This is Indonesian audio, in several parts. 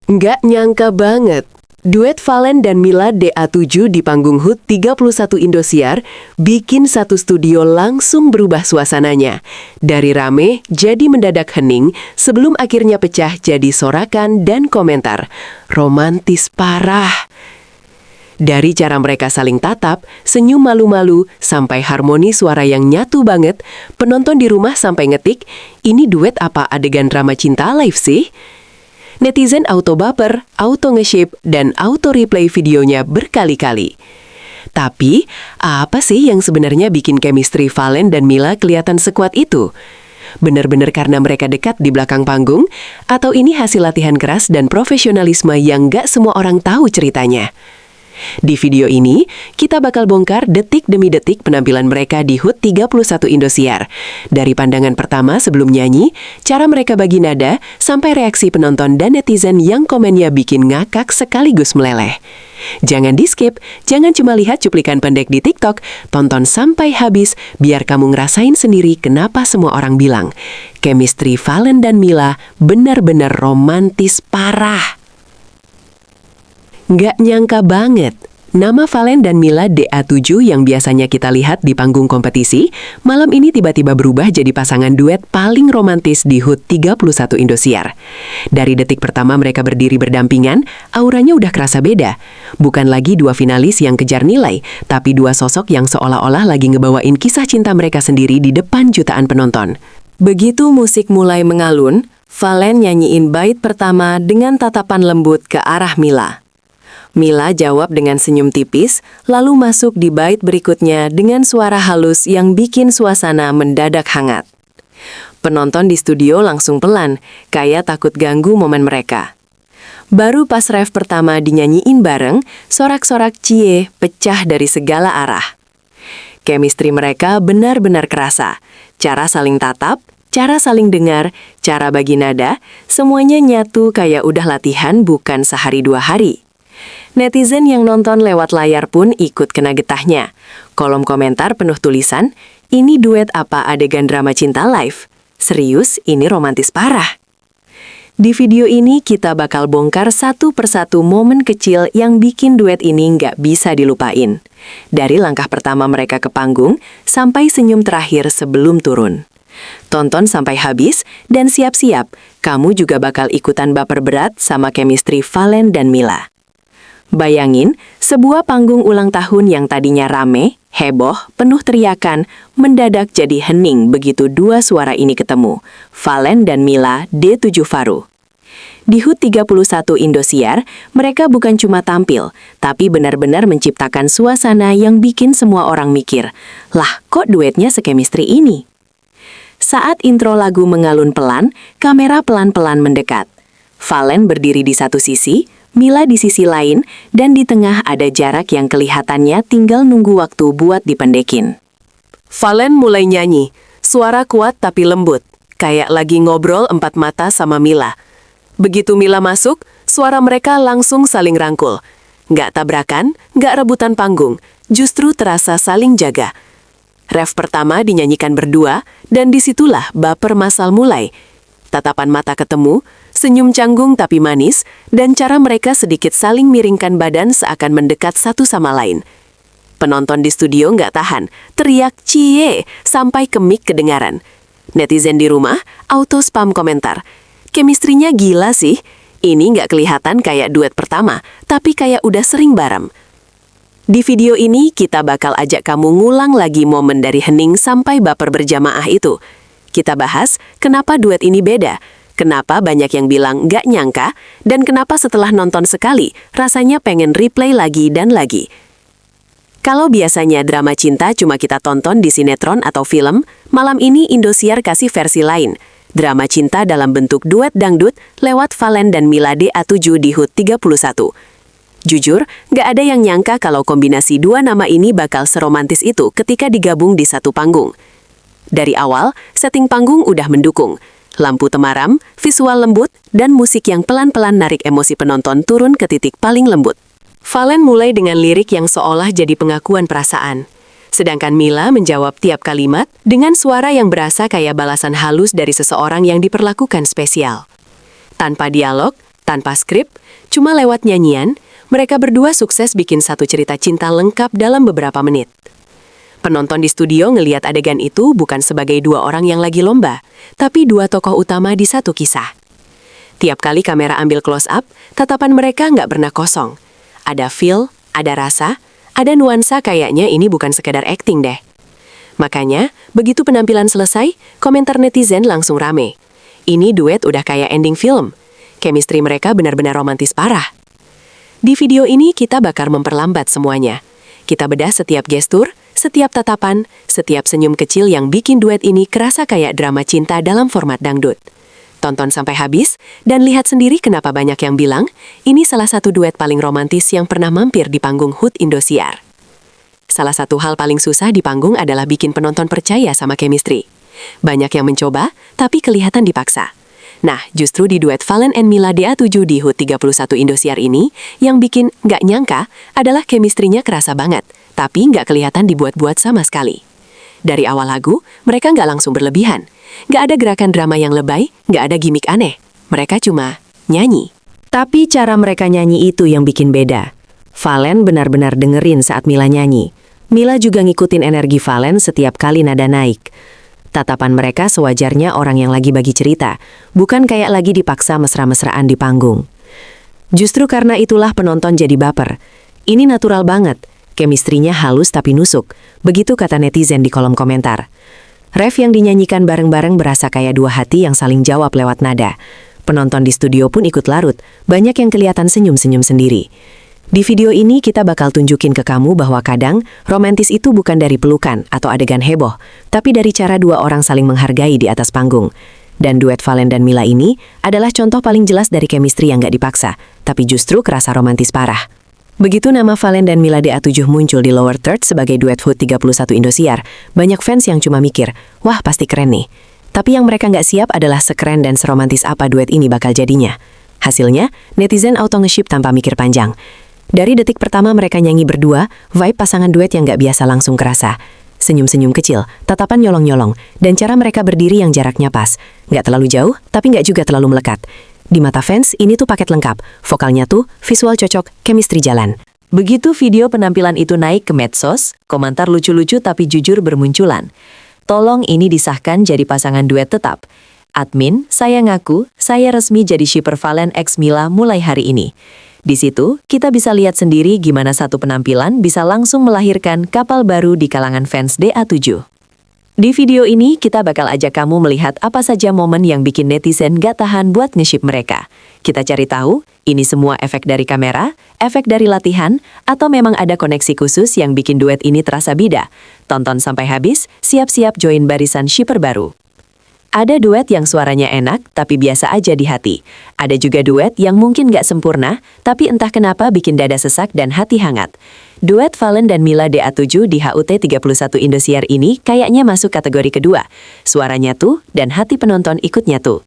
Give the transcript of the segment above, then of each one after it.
Nggak nyangka banget, duet Valen dan Mila DA7 di panggung HUT 31 Indosiar bikin satu studio langsung berubah suasananya. Dari rame jadi mendadak hening sebelum akhirnya pecah jadi sorakan dan komentar. Romantis parah. Dari cara mereka saling tatap, senyum malu-malu, sampai harmoni suara yang nyatu banget, penonton di rumah sampai ngetik, ini duet apa adegan drama cinta live sih? Netizen auto baper, auto nge-ship, dan auto replay videonya berkali-kali. Tapi, apa sih yang sebenarnya bikin chemistry Valen dan Mila kelihatan sekuat itu? Benar-benar karena mereka dekat di belakang panggung? Atau ini hasil latihan keras dan profesionalisme yang gak semua orang tahu ceritanya? Di video ini, kita bakal bongkar detik demi detik penampilan mereka di HUT 31 Indosiar. Dari pandangan pertama sebelum nyanyi, cara mereka bagi nada, sampai reaksi penonton dan netizen yang komennya bikin ngakak sekaligus meleleh. Jangan di-skip, jangan cuma lihat cuplikan pendek di TikTok, tonton sampai habis biar kamu ngerasain sendiri kenapa semua orang bilang chemistry Valen dan Mila benar-benar romantis parah. Nggak nyangka banget, nama Valen dan Mila DA7 yang biasanya kita lihat di panggung kompetisi, malam ini tiba-tiba berubah jadi pasangan duet paling romantis di HUT 31 Indosiar. Dari detik pertama mereka berdiri berdampingan, auranya udah kerasa beda. Bukan lagi dua finalis yang kejar nilai, tapi dua sosok yang seolah-olah lagi ngebawain kisah cinta mereka sendiri di depan jutaan penonton. Begitu musik mulai mengalun, Valen nyanyiin bait pertama dengan tatapan lembut ke arah Mila. Mila jawab dengan senyum tipis, lalu masuk di bait berikutnya dengan suara halus yang bikin suasana mendadak hangat. Penonton di studio langsung pelan, kayak takut ganggu momen mereka. Baru pas ref pertama dinyanyiin bareng, sorak-sorak cie pecah dari segala arah. Chemistry mereka benar-benar kerasa. Cara saling tatap, cara saling dengar, cara bagi nada, semuanya nyatu kayak udah latihan bukan sehari dua hari. Netizen yang nonton lewat layar pun ikut kena getahnya. Kolom komentar penuh tulisan, ini duet apa adegan drama cinta live? Serius, ini romantis parah. Di video ini kita bakal bongkar satu persatu momen kecil yang bikin duet ini nggak bisa dilupain. Dari langkah pertama mereka ke panggung, sampai senyum terakhir sebelum turun. Tonton sampai habis, dan siap-siap, kamu juga bakal ikutan baper berat sama chemistry Valen dan Mila. Bayangin, sebuah panggung ulang tahun yang tadinya rame, heboh, penuh teriakan, mendadak jadi hening begitu dua suara ini ketemu, Valen dan Mila D7 Faru. Di HUT 31 Indosiar, mereka bukan cuma tampil, tapi benar-benar menciptakan suasana yang bikin semua orang mikir, lah kok duetnya sekemistri ini? Saat intro lagu mengalun pelan, kamera pelan-pelan mendekat. Valen berdiri di satu sisi, Mila di sisi lain, dan di tengah ada jarak yang kelihatannya tinggal nunggu waktu buat dipendekin. Valen mulai nyanyi, suara kuat tapi lembut, kayak lagi ngobrol empat mata sama Mila. Begitu Mila masuk, suara mereka langsung saling rangkul. Nggak tabrakan, nggak rebutan panggung, justru terasa saling jaga. Ref pertama dinyanyikan berdua, dan disitulah baper masal mulai. Tatapan mata ketemu, senyum canggung tapi manis, dan cara mereka sedikit saling miringkan badan seakan mendekat satu sama lain. Penonton di studio nggak tahan, teriak cie sampai ke mic kedengaran. Netizen di rumah auto spam komentar, chemistry-nya gila sih, ini nggak kelihatan kayak duet pertama, tapi kayak udah sering bareng. Di video ini kita bakal ajak kamu ngulang lagi momen dari hening sampai baper berjamaah itu. Kita bahas kenapa duet ini beda, kenapa banyak yang bilang nggak nyangka, dan kenapa setelah nonton sekali, rasanya pengen replay lagi dan lagi. Kalau biasanya drama cinta cuma kita tonton di sinetron atau film, malam ini Indosiar kasih versi lain. Drama cinta dalam bentuk duet dangdut lewat Valen dan Mila DA7 di HUT 31. Jujur, nggak ada yang nyangka kalau kombinasi dua nama ini bakal seromantis itu ketika digabung di satu panggung. Dari awal, setting panggung udah mendukung. Lampu temaram, visual lembut, dan musik yang pelan-pelan narik emosi penonton turun ke titik paling lembut. Valen mulai dengan lirik yang seolah jadi pengakuan perasaan. Sedangkan Mila menjawab tiap kalimat dengan suara yang berasa kayak balasan halus dari seseorang yang diperlakukan spesial. Tanpa dialog, Tanpa skrip, cuma lewat nyanyian, mereka berdua sukses bikin satu cerita cinta lengkap dalam beberapa menit. Penonton di studio ngeliat adegan itu bukan sebagai dua orang yang lagi lomba, tapi dua tokoh utama di satu kisah. Tiap kali kamera ambil close up, tatapan mereka nggak pernah kosong. Ada feel, ada rasa, ada nuansa kayaknya ini bukan sekedar acting deh. Makanya, begitu penampilan selesai, komentar netizen langsung rame. Ini duet udah kayak ending film. Chemistry mereka benar-benar romantis parah. Di video ini kita bakal memperlambat semuanya. Kita bedah setiap gestur, setiap tatapan, setiap senyum kecil yang bikin duet ini kerasa kayak drama cinta dalam format dangdut. Tonton sampai habis, dan lihat sendiri kenapa banyak yang bilang, ini salah satu duet paling romantis yang pernah mampir di panggung HUT Indosiar. Salah satu hal paling susah di panggung adalah bikin penonton percaya sama chemistry. Banyak yang mencoba, tapi kelihatan dipaksa. Nah, justru di duet Valen and Mila DA7 di HUT 31 Indosiar ini, yang bikin nggak nyangka adalah chemistry-nya kerasa banget, tapi nggak kelihatan dibuat-buat sama sekali. Dari awal lagu, mereka nggak langsung berlebihan. Nggak ada gerakan drama yang lebay, nggak ada gimmick aneh. Mereka cuma nyanyi. Tapi cara mereka nyanyi itu yang bikin beda. Valen benar-benar dengerin saat Mila nyanyi. Mila juga ngikutin energi Valen setiap kali nada naik. Tatapan mereka sewajarnya orang yang lagi bagi cerita, bukan kayak lagi dipaksa mesra-mesraan di panggung. Justru karena itulah penonton jadi baper. Ini natural banget, chemistry-nya halus tapi nusuk, begitu kata netizen di kolom komentar. Ref yang dinyanyikan bareng-bareng berasa kayak dua hati yang saling jawab lewat nada. Penonton di studio pun ikut larut, banyak yang kelihatan senyum-senyum sendiri. Di video ini kita bakal tunjukin ke kamu bahwa kadang romantis itu bukan dari pelukan atau adegan heboh, tapi dari cara dua orang saling menghargai di atas panggung. Dan duet Valen dan Mila ini adalah contoh paling jelas dari chemistry yang gak dipaksa, tapi justru kerasa romantis parah. Begitu nama Valen dan Mila DA7 muncul di lower third sebagai duet HUT 31 Indosiar, banyak fans yang cuma mikir, wah pasti keren nih. Tapi yang mereka nggak siap adalah sekeren dan seromantis apa duet ini bakal jadinya. Hasilnya, netizen auto nge-ship tanpa mikir panjang. Dari detik pertama mereka nyanyi berdua, vibe pasangan duet yang nggak biasa langsung kerasa. Senyum-senyum kecil, tatapan nyolong-nyolong, dan cara mereka berdiri yang jaraknya pas. Nggak terlalu jauh, tapi nggak juga terlalu melekat. Di mata fans, ini tuh paket lengkap. Vokalnya tuh, visual cocok, chemistry jalan. Begitu video penampilan itu naik ke medsos, komentar lucu-lucu tapi jujur bermunculan. Tolong ini disahkan jadi pasangan duet tetap. Admin, saya ngaku, saya resmi jadi shipper Valen x Mila mulai hari ini. Di situ, kita bisa lihat sendiri gimana satu penampilan bisa langsung melahirkan kapal baru di kalangan fans DA7. Di video ini, kita bakal ajak kamu melihat apa saja momen yang bikin netizen gak tahan buat nge-ship mereka. Kita cari tahu, ini semua efek dari kamera, efek dari latihan, atau memang ada koneksi khusus yang bikin duet ini terasa beda. Tonton sampai habis, siap-siap join barisan shipper baru. Ada duet yang suaranya enak, tapi biasa aja di hati. Ada juga duet yang mungkin gak sempurna, tapi entah kenapa bikin dada sesak dan hati hangat. Duet Valen dan Mila DA7 di HUT 31 Indosiar ini kayaknya masuk kategori kedua. Suaranya tuh dan hati penonton ikut nyatu.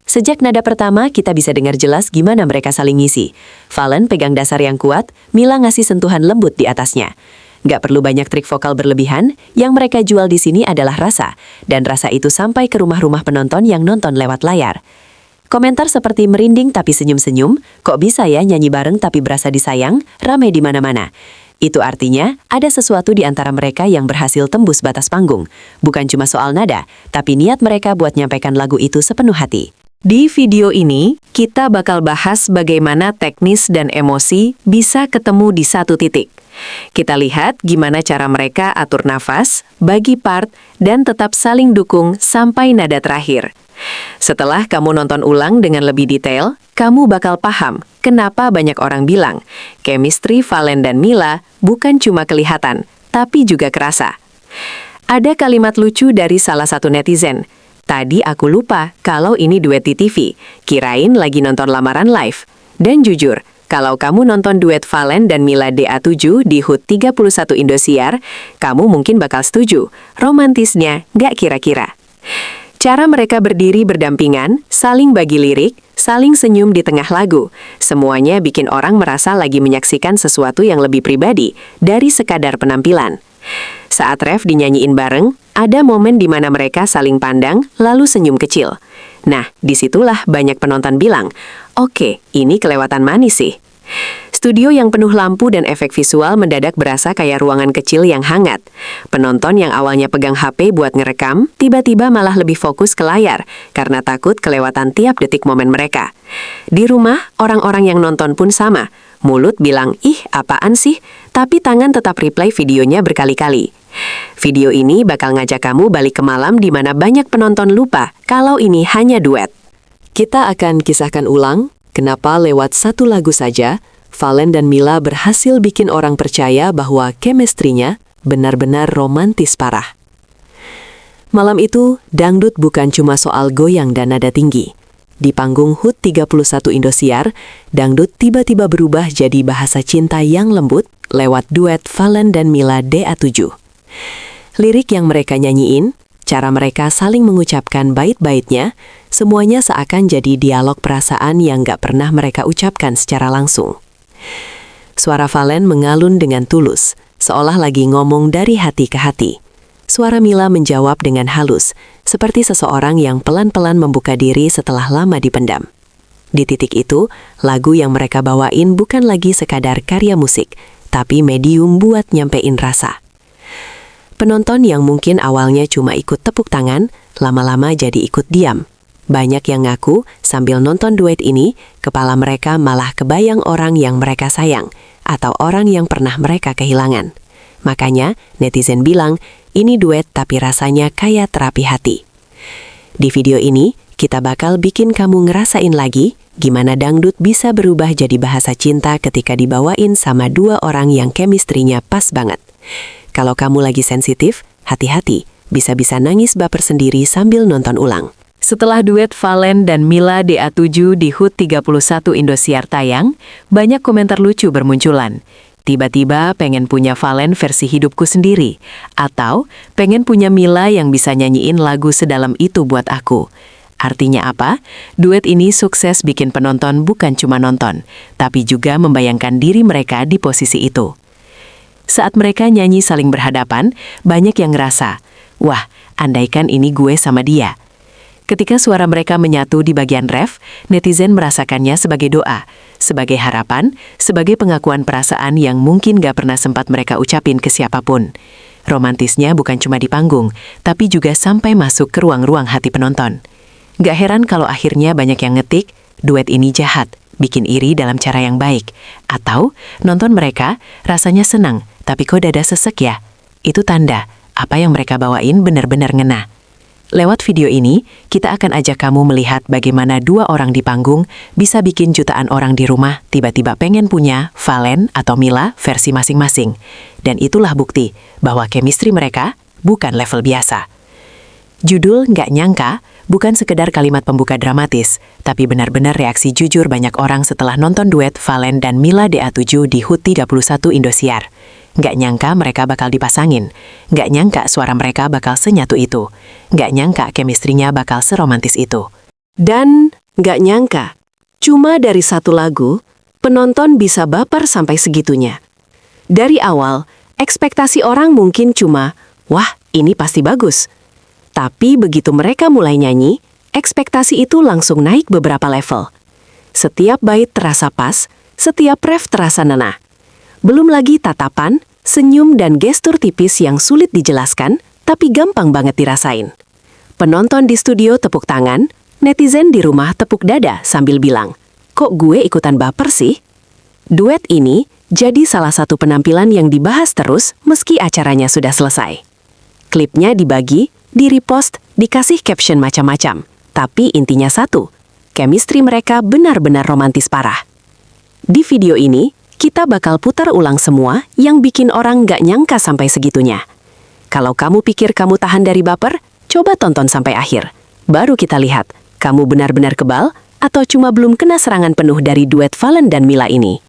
Sejak nada pertama, kita bisa dengar jelas gimana mereka saling ngisi. Valen pegang dasar yang kuat, Mila ngasih sentuhan lembut di atasnya. Nggak perlu banyak trik vokal berlebihan, yang mereka jual di sini adalah rasa. Dan rasa itu sampai ke rumah-rumah penonton yang nonton lewat layar. Komentar seperti merinding tapi senyum-senyum, kok bisa ya nyanyi bareng tapi berasa disayang, ramai di mana-mana. Itu artinya ada sesuatu di antara mereka yang berhasil tembus batas panggung. Bukan cuma soal nada, tapi niat mereka buat nyampaikan lagu itu sepenuh hati. Di video ini, kita bakal bahas bagaimana teknis dan emosi bisa ketemu di satu titik. Kita lihat gimana cara mereka atur nafas, bagi part, dan tetap saling dukung sampai nada terakhir. Setelah kamu nonton ulang dengan lebih detail, kamu bakal paham kenapa banyak orang bilang chemistry Valen dan Mila bukan cuma kelihatan, tapi juga kerasa. Ada kalimat lucu dari salah satu netizen. Tadi aku lupa kalau ini duet di TV, kirain lagi nonton lamaran live. Dan jujur, kalau kamu nonton duet Valen dan Mila DA7 di HUT 31 Indosiar, kamu mungkin bakal setuju, romantisnya nggak kira-kira. Cara mereka berdiri berdampingan, saling bagi lirik, saling senyum di tengah lagu. Semuanya bikin orang merasa lagi menyaksikan sesuatu yang lebih pribadi dari sekadar penampilan. Saat ref dinyanyiin bareng, ada momen di mana mereka saling pandang lalu senyum kecil. Nah, disitulah banyak penonton bilang, Oke, ini kelewatan manis sih. Studio yang penuh lampu dan efek visual mendadak berasa kayak ruangan kecil yang hangat. Penonton yang awalnya pegang HP buat ngerekam, tiba-tiba malah lebih fokus ke layar karena takut kelewatan tiap detik momen mereka. Di rumah, orang-orang yang nonton pun sama. Mulut bilang, "Ih, apaan sih?" Tapi tangan tetap replay videonya berkali-kali. Video ini bakal ngajak kamu balik ke malam di mana banyak penonton lupa kalau ini hanya duet. Kita akan kisahkan ulang kenapa lewat satu lagu saja, Valen dan Mila berhasil bikin orang percaya bahwa chemistry-nya benar-benar romantis parah. Malam itu, dangdut bukan cuma soal goyang dan nada tinggi. Di panggung HUT 31 Indosiar, dangdut tiba-tiba berubah jadi bahasa cinta yang lembut lewat duet Valen dan Mila DA7. Lirik yang mereka nyanyiin, cara mereka saling mengucapkan bait-baitnya, semuanya seakan jadi dialog perasaan yang gak pernah mereka ucapkan secara langsung. Suara Valen mengalun dengan tulus, seolah lagi ngomong dari hati ke hati. Suara Mila menjawab dengan halus, seperti seseorang yang pelan-pelan membuka diri setelah lama dipendam. Di titik itu, lagu yang mereka bawain bukan lagi sekadar karya musik, tapi medium buat nyampein rasa. Penonton yang mungkin awalnya cuma ikut tepuk tangan, lama-lama jadi ikut diam. Banyak yang ngaku sambil nonton duet ini, kepala mereka malah kebayang orang yang mereka sayang, atau orang yang pernah mereka kehilangan. Makanya, netizen bilang, ini duet tapi rasanya kayak terapi hati. Di video ini, kita bakal bikin kamu ngerasain lagi gimana dangdut bisa berubah jadi bahasa cinta ketika dibawain sama dua orang yang chemistry-nya pas banget. Kalau kamu lagi sensitif, hati-hati, bisa-bisa nangis baper sendiri sambil nonton ulang. Setelah duet Valen dan Mila DA7 di HUT 31 Indosiar tayang, banyak komentar lucu bermunculan. Tiba-tiba pengen punya Valen versi hidupku sendiri, atau pengen punya Mila yang bisa nyanyiin lagu sedalam itu buat aku. Artinya apa? Duet ini sukses bikin penonton bukan cuma nonton, tapi juga membayangkan diri mereka di posisi itu. Saat mereka nyanyi saling berhadapan, banyak yang ngerasa, wah, andaikan ini gue sama dia. Ketika suara mereka menyatu di bagian ref, netizen merasakannya sebagai doa, sebagai harapan, sebagai pengakuan perasaan yang mungkin gak pernah sempat mereka ucapin ke siapapun. Romantisnya bukan cuma di panggung, tapi juga sampai masuk ke ruang-ruang hati penonton. Gak heran kalau akhirnya banyak yang ngetik, duet ini jahat, bikin iri dalam cara yang baik. Atau, nonton mereka, rasanya senang, tapi kok dada sesek ya? Itu tanda, apa yang mereka bawain benar-benar ngena. Lewat video ini, kita akan ajak kamu melihat bagaimana dua orang di panggung bisa bikin jutaan orang di rumah tiba-tiba pengen punya Valen atau Mila versi masing-masing. Dan itulah bukti bahwa chemistry mereka bukan level biasa. Judul Nggak Nyangka bukan sekedar kalimat pembuka dramatis, tapi benar-benar reaksi jujur banyak orang setelah nonton duet Valen dan Mila DA7 di HUT 31 Indosiar. Nggak nyangka mereka bakal dipasangin. Nggak nyangka suara mereka bakal senyatu itu. Nggak nyangka chemistry-nya bakal seromantis itu. Dan nggak nyangka, cuma dari satu lagu, penonton bisa baper sampai segitunya. Dari awal, ekspektasi orang mungkin cuma, wah, ini pasti bagus. Tapi begitu mereka mulai nyanyi, ekspektasi itu langsung naik beberapa level. Setiap bait terasa pas, setiap ref terasa nenah. Belum lagi tatapan, senyum dan gestur tipis yang sulit dijelaskan, tapi gampang banget dirasain. Penonton di studio tepuk tangan, netizen di rumah tepuk dada sambil bilang, kok gue ikutan baper sih? Duet ini jadi salah satu penampilan yang dibahas terus meski acaranya sudah selesai. Klipnya dibagi, di-repost, dikasih caption macam-macam. Tapi intinya satu, chemistry mereka benar-benar romantis parah. Di video ini, kita bakal putar ulang semua yang bikin orang gak nyangka sampai segitunya. Kalau kamu pikir kamu tahan dari baper, coba tonton sampai akhir. Baru kita lihat, kamu benar-benar kebal atau cuma belum kena serangan penuh dari duet Valen dan Mila ini.